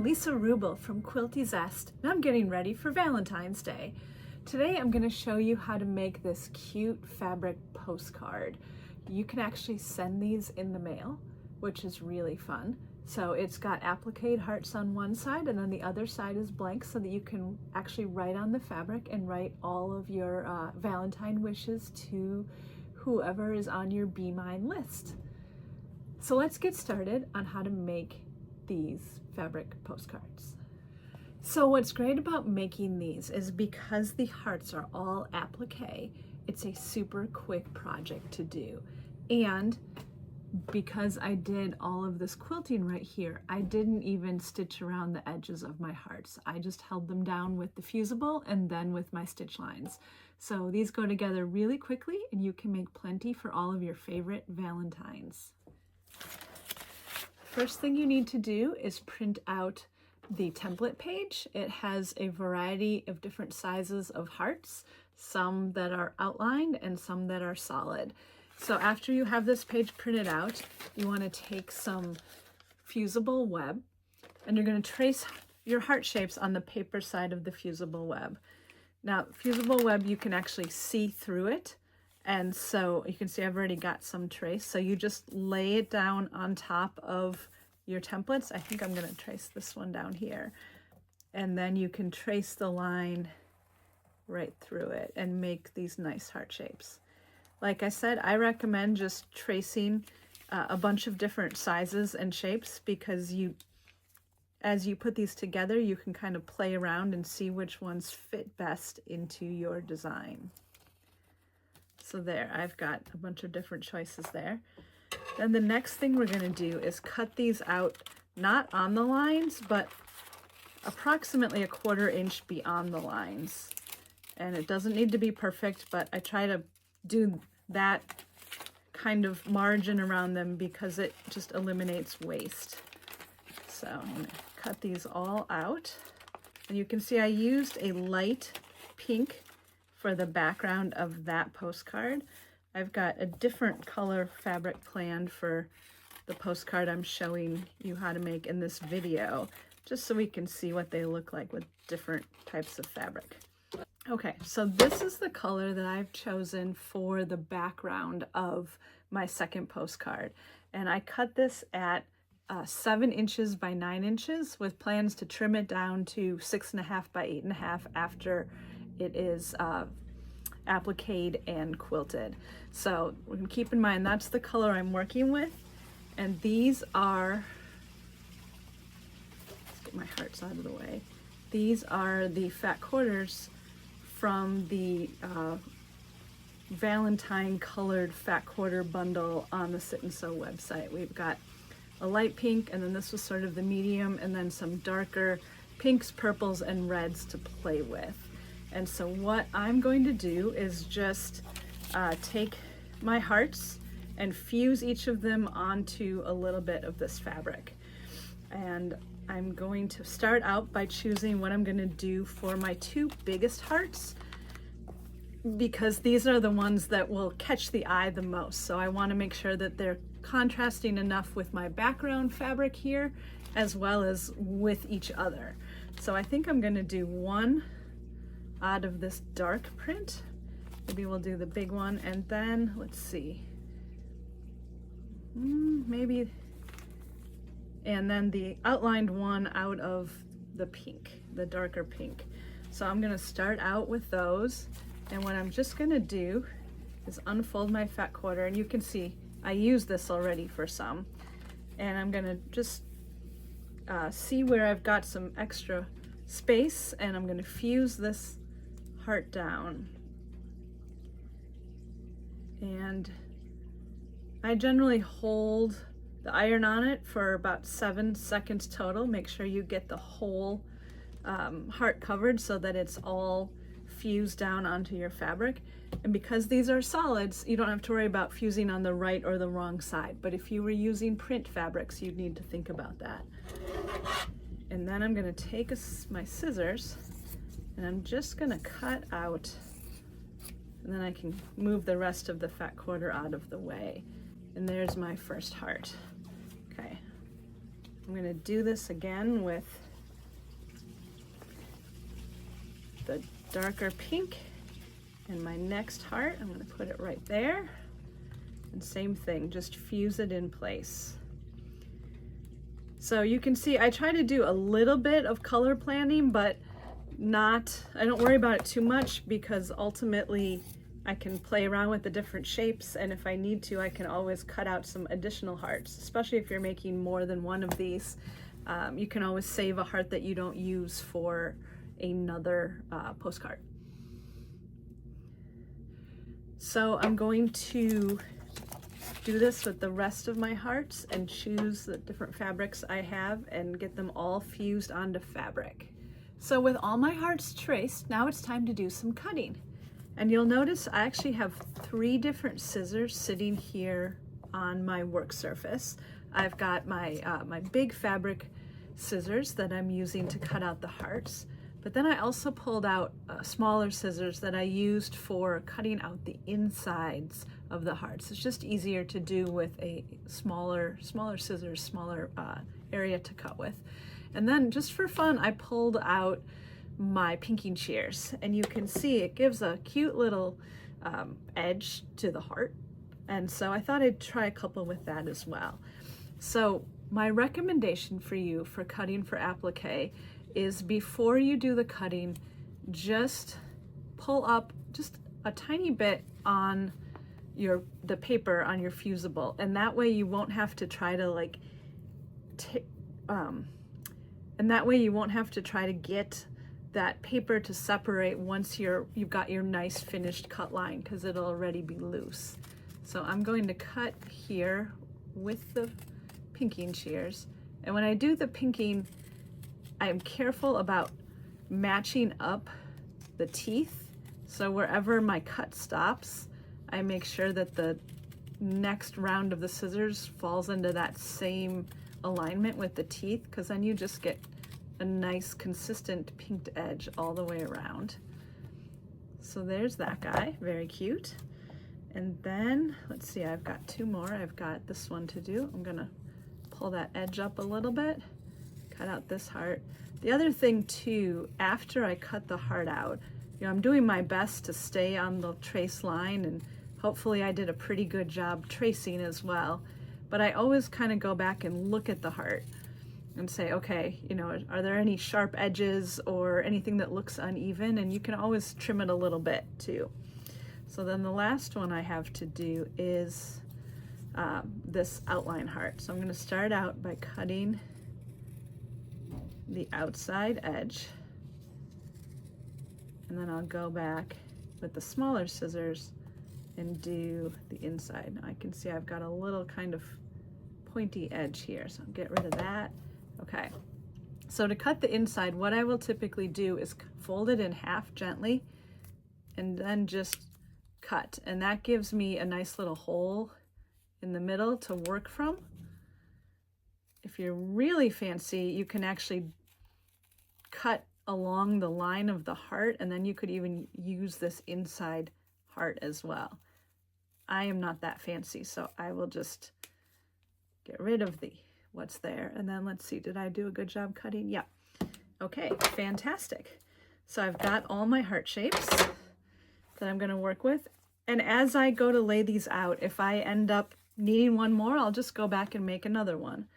Lisa Rubel from Quilty Zest, and I'm getting ready for Valentine's Day. Today I'm going to show you how to make this cute fabric postcard. You can actually send these in the mail, which is really fun. So it's got appliqué hearts on one side and then the other side is blank so that you can actually write on the fabric and write all of your Valentine wishes to whoever is on your Be Mine list. So let's get started on how to make these fabric postcards. So what's great about making these is because the hearts are all appliqué, it's a super quick project to do. And because I did all of this quilting right here, I didn't even stitch around the edges of my hearts. I just held them down with the Fusible and then with my stitch lines. So these go together really quickly and you can make plenty for all of your favorite Valentines. First thing you need to do is print out the template page. It has a variety of different sizes of hearts, some that are outlined and some that are solid. So after you have this page printed out, you want to take some Fusible web and you're going to trace your heart shapes on the paper side of the Fusible web. Now, Fusible web, you can actually see through it. And so you can see I've already got some trace. So you just lay it down on top of your templates. I think I'm going to trace this one down here. And then you can trace the line right through it and make these nice heart shapes. Like I said, I recommend just tracing a bunch of different sizes and shapes because as you put these together, you can kind of play around and see which ones fit best into your design. So there, I've got a bunch of different choices there. Then the next thing we're going to do is cut these out, not on the lines, but approximately 1/4 inch beyond the lines. And it doesn't need to be perfect, but I try to do that kind of margin around them because it just eliminates waste. So I'm going to cut these all out. And you can see I used a light pink for the background of that postcard. I've got a different color fabric planned for the postcard I'm showing you how to make in this video, just so we can see what they look like with different types of fabric. Okay, so this is the color that I've chosen for the background of my second postcard. And I cut this at 7 inches by 9 inches with plans to trim it down to 6.5 by 8.5 after it is appliqued and quilted. So we can keep in mind that's the color I'm working with. And these are, let's get my hearts out of the way. These are the fat quarters from the Valentine colored fat quarter bundle on the Sit and Sew website. We've got a light pink, and then this was sort of the medium, and then some darker pinks, purples, and reds to play with. And so what I'm going to do is just take my hearts and fuse each of them onto a little bit of this fabric. And I'm going to start out by choosing what I'm going to do for my 2 biggest hearts, because these are the ones that will catch the eye the most. So I want to make sure that they're contrasting enough with my background fabric here as well as with each other. So I think I'm going to do one out of this dark print. Maybe we'll do the big one, and then let's see, maybe, and then the outlined one out of the pink, the darker pink. So I'm going to start out with those, and what I'm just going to do is unfold my fat quarter, and you can see I used this already for some, and I'm going to just see where I've got some extra space, and I'm going to fuse this heart down. And I generally hold the iron on it for about 7 seconds total. Make sure you get the whole heart covered so that it's all fused down onto your fabric. And because these are solids, you don't have to worry about fusing on the right or the wrong side. But if you were using print fabrics, you'd need to think about that. And then I'm going to take my scissors and I'm just going to cut out, and then I can move the rest of the fat quarter out of the way. And there's my first heart. Okay, I'm going to do this again with darker pink. And my next heart, I'm gonna put it right there. And same thing, just fuse it in place. So you can see I try to do a little bit of color planning, but I don't worry about it too much, because ultimately I can play around with the different shapes, and if I need to, I can always cut out some additional hearts, especially if you're making more than one of these. You can always save a heart that you don't use for another postcard. So I'm going to do this with the rest of my hearts and choose the different fabrics I have and get them all fused onto fabric. So with all my hearts traced, now it's time to do some cutting. And you'll notice I actually have 3 different scissors sitting here on my work surface. I've got my, my big fabric scissors that I'm using to cut out the hearts. But then I also pulled out smaller scissors that I used for cutting out the insides of the hearts. It's just easier to do with a smaller scissors, smaller area to cut with. And then just for fun, I pulled out my pinking shears, and you can see it gives a cute little edge to the heart. And so I thought I'd try a couple with that as well. So my recommendation for you for cutting for applique is, before you do the cutting, just pull up just a tiny bit on the paper on your Fusible, and that way you won't have to try to get that paper to separate once you've got your nice finished cut line, because it'll already be loose. So I'm going to cut here with the pinking shears, and when I do the pinking, I'm careful about matching up the teeth. So wherever my cut stops, I make sure that the next round of the scissors falls into that same alignment with the teeth, because then you just get a nice consistent pinked edge all the way around. So there's that guy, very cute. And then let's see, I've got 2 more. I've got this one to do. I'm gonna pull that edge up a little bit, cut out this heart. The other thing too, after I cut the heart out, I'm doing my best to stay on the trace line, and hopefully I did a pretty good job tracing as well. But I always kind of go back and look at the heart and say, okay, are there any sharp edges or anything that looks uneven? And you can always trim it a little bit too. So then the last one I have to do is this outline heart. So I'm going to start out by cutting the outside edge, and then I'll go back with the smaller scissors and do the inside. Now I can see I've got a little kind of pointy edge here, so I'll get rid of that. Okay, so to cut the inside, what I will typically do is fold it in half gently and then just cut, and that gives me a nice little hole in the middle to work from. If you're really fancy, you can actually cut along the line of the heart, and then you could even use this inside heart as well. I am not that fancy, so I will just get rid of what's there. And then let's see, did I do a good job cutting? Yeah. Okay, fantastic. So I've got all my heart shapes that I'm going to work with. And as I go to lay these out, if I end up needing one more, I'll just go back and make another one.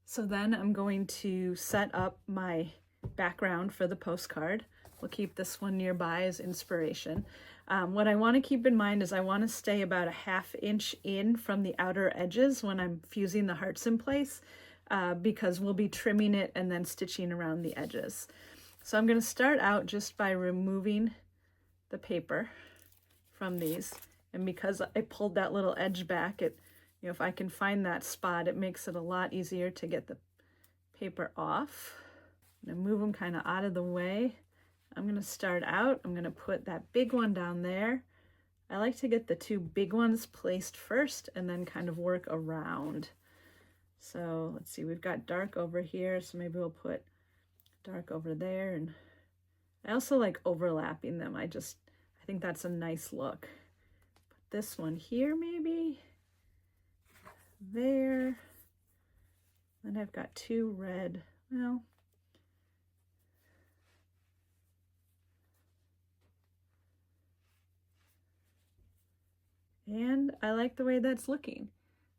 So then I'm going to set up my background for the postcard. We'll keep this one nearby as inspiration. What I want to keep in mind is I want to stay about a 1/2 inch in from the outer edges when I'm fusing the hearts in place, because we'll be trimming it and then stitching around the edges. So I'm going to start out just by removing the paper from these, and because I pulled that little edge back, if I can find that spot, it makes it a lot easier to get the paper off. I'm going to move them kind of out of the way. I'm going to start out, I'm going to put that big one down there. I like to get the 2 big ones placed first and then kind of work around. So let's see, we've got dark over here, so maybe we'll put dark over there. And I also like overlapping them. I think that's a nice look. Put this one here maybe, there. Then I've got 2 red, well, And I like the way that's looking.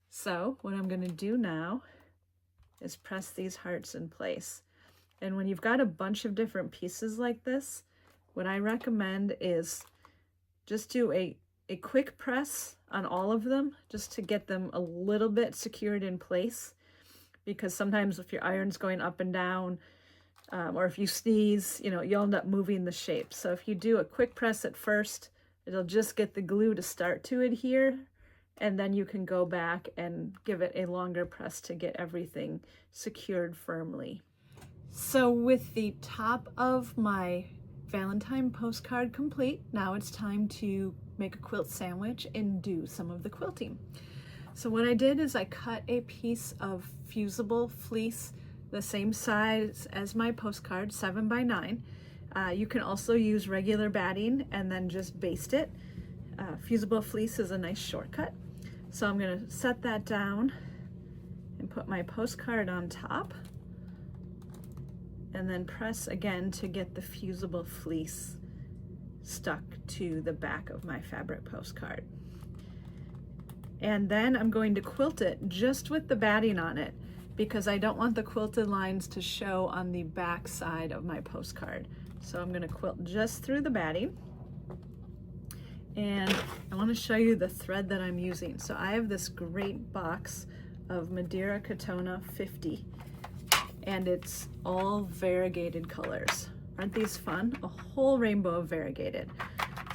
So what I'm going to do now is press these hearts in place. And when you've got a bunch of different pieces like this, what I recommend is just do a quick press on all of them just to get them a little bit secured in place, because sometimes if your iron's going up and down, or if you sneeze, you know, you'll end up moving the shape. So if you do a quick press at first, it'll just get the glue to start to adhere, and then you can go back and give it a longer press to get everything secured firmly. So with the top of my Valentine postcard complete, now it's time to make a quilt sandwich and do some of the quilting. So what I did is I cut a piece of fusible fleece the same size as my postcard, 7 by 9. You can also use regular batting and then just baste it. Fusible fleece is a nice shortcut. So I'm going to set that down and put my postcard on top, and then press again to get the fusible fleece stuck to the back of my fabric postcard. And then I'm going to quilt it just with the batting on it, because I don't want the quilted lines to show on the back side of my postcard. So I'm going to quilt just through the batting. And I want to show you the thread that I'm using. So I have this great box of Madeira Katona 50, and it's all variegated colors. Aren't these fun? A whole rainbow of variegated.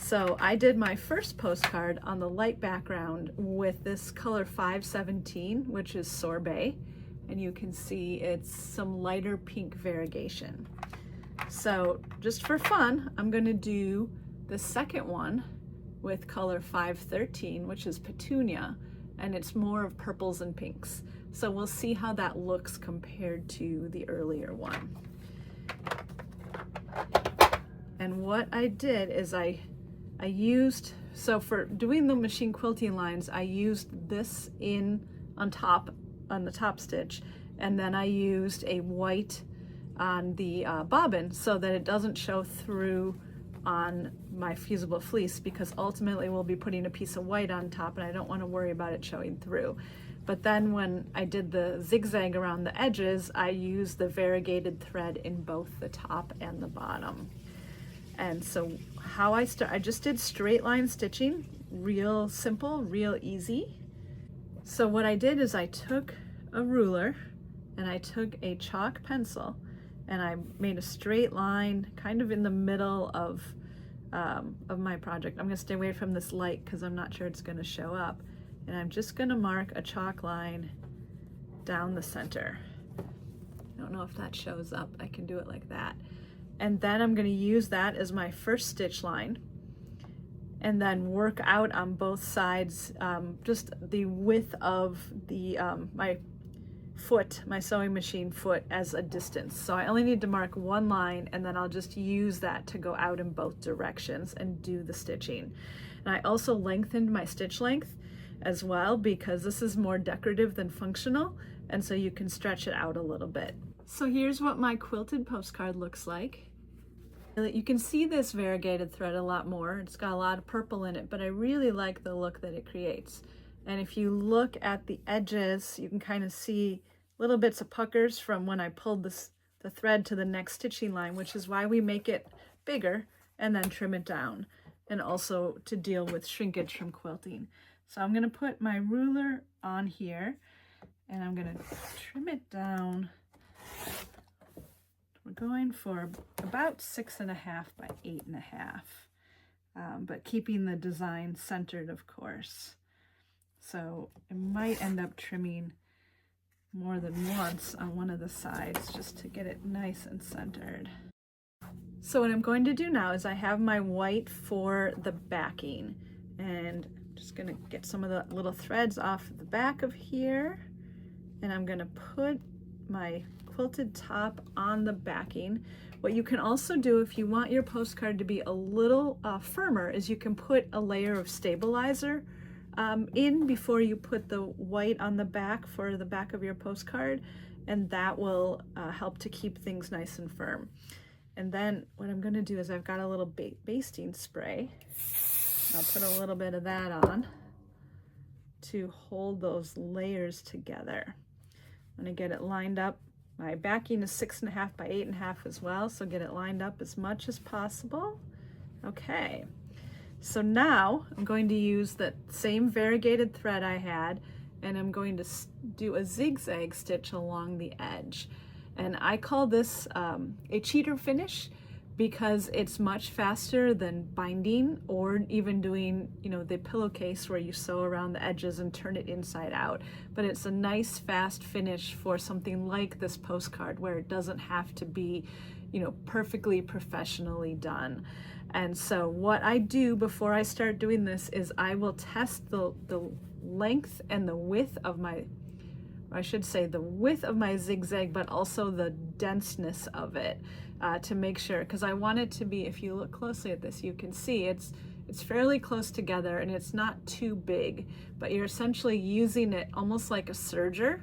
So I did my first postcard on the light background with this color 517, which is sorbet, and you can see it's some lighter pink variegation. So just for fun, I'm going to do the second one with color 513, which is petunia, and it's more of purples and pinks. So we'll see how that looks compared to the earlier one. And what I did is I used, so for doing the machine quilting lines, I used this on the top stitch, and then I used a white on the bobbin so that it doesn't show through on my fusible fleece, because ultimately we'll be putting a piece of white on top and I don't want to worry about it showing through. But then when I did the zigzag around the edges, I used the variegated thread in both the top and the bottom. And so how I just did straight line stitching, real simple, real easy. So what I did is I took a ruler and I took a chalk pencil and I made a straight line kind of in the middle of my project. I'm going to stay away from this light because I'm not sure it's going to show up. And I'm just going to mark a chalk line down the center. I don't know if that shows up. I can do it like that. And then I'm going to use that as my first stitch line, and then work out on both sides just the width of the my sewing machine foot as a distance. So I only need to mark one line, and then I'll just use that to go out in both directions and do the stitching. And I also lengthened my stitch length as well, because this is more decorative than functional, and so you can stretch it out a little bit. So here's what my quilted postcard looks like. You can see this variegated thread a lot more. It's got a lot of purple in it, but I really like the look that it creates. And if you look at the edges, you can kind of see little bits of puckers from when I pulled the thread to the next stitching line, which is why we make it bigger and then trim it down, and also to deal with shrinkage from quilting. So I'm going to put my ruler on here and I'm going to trim it down. We're going for about 6.5 by 8.5, but keeping the design centered, of course. So I might end up trimming more than once on one of the sides just to get it nice and centered. So what I'm going to do now is I have my white for the backing, and I'm just going to get some of the little threads off the back of here, and I'm going to put my quilted top on the backing. What you can also do if you want your postcard to be a little firmer is you can put a layer of stabilizer in before you put the white on the back for the back of your postcard, and that will help to keep things nice and firm. And then what I'm going to do is I've got a little basting spray. I'll put a little bit of that on. to hold those layers together. I'm going to get it lined up. My backing is 6.5 by 8.5 as well, so get it lined up as much as possible. Okay, so now I'm going to use that same variegated thread I had, and I'm going to do a zigzag stitch along the edge. And I call this a cheater finish because it's much faster than binding or even doing, you know, the pillowcase where you sew around the edges and turn it inside out. But it's a nice fast finish for something like this postcard where it doesn't have to be, you know, perfectly professionally done. And so what I do before I start doing this is I will test the length and the width of my, I should say the width of my zigzag, but also the denseness of it to make sure, because I want it to be, if you look closely at this, you can see it's fairly close together and it's not too big, but you're essentially using it almost like a serger.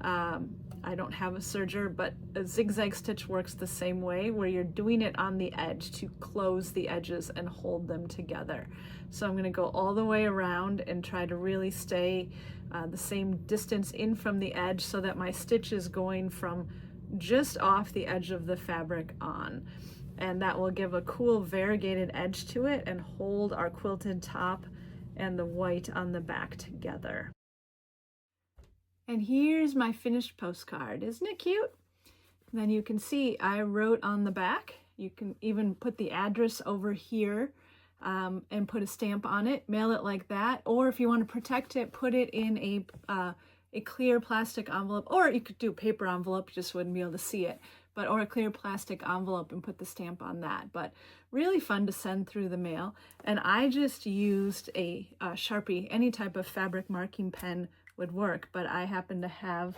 I don't have a serger, but a zigzag stitch works the same way, where you're doing it on the edge to close the edges and hold them together. So I'm going to go all the way around and try to really stay the same distance in from the edge so that my stitch is going from just off the edge of the fabric on. And that will give a cool variegated edge to it and hold our quilted top and the white on the back together. And here's my finished postcard. Isn't it cute? And then you can see I wrote on the back. You can even put the address over here and put a stamp on it, mail it like that. Or if you want to protect it, put it in a clear plastic envelope, or you could do a paper envelope, you just wouldn't be able to see it, but or a clear plastic envelope and put the stamp on that. But really fun to send through the mail. And I just used a Sharpie. Any type of fabric marking pen would work, but I happen to have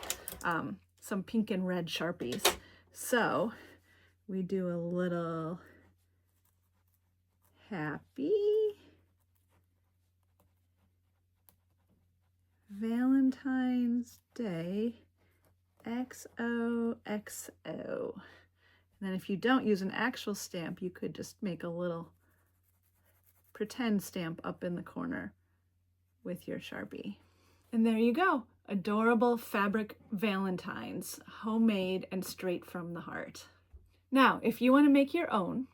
some pink and red Sharpies. So we do a little happy Valentine's Day XOXO. And then if you don't use an actual stamp, you could just make a little pretend stamp up in the corner with your Sharpie. And there you go, adorable fabric Valentines, homemade and straight from the heart. Now, if you want to make your own,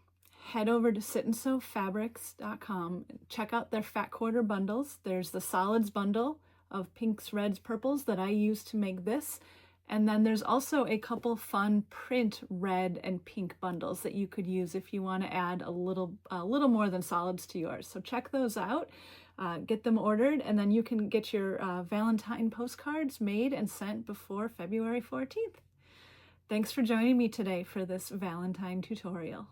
head over to sitandsewfabrics.com and check out their fat quarter bundles. There's the solids bundle of pinks, reds, purples that I use to make this. And then there's also a couple fun print red and pink bundles that you could use if you want to add a little more than solids to yours. So check those out, get them ordered, and then you can get your Valentine postcards made and sent before February 14th. Thanks for joining me today for this Valentine tutorial.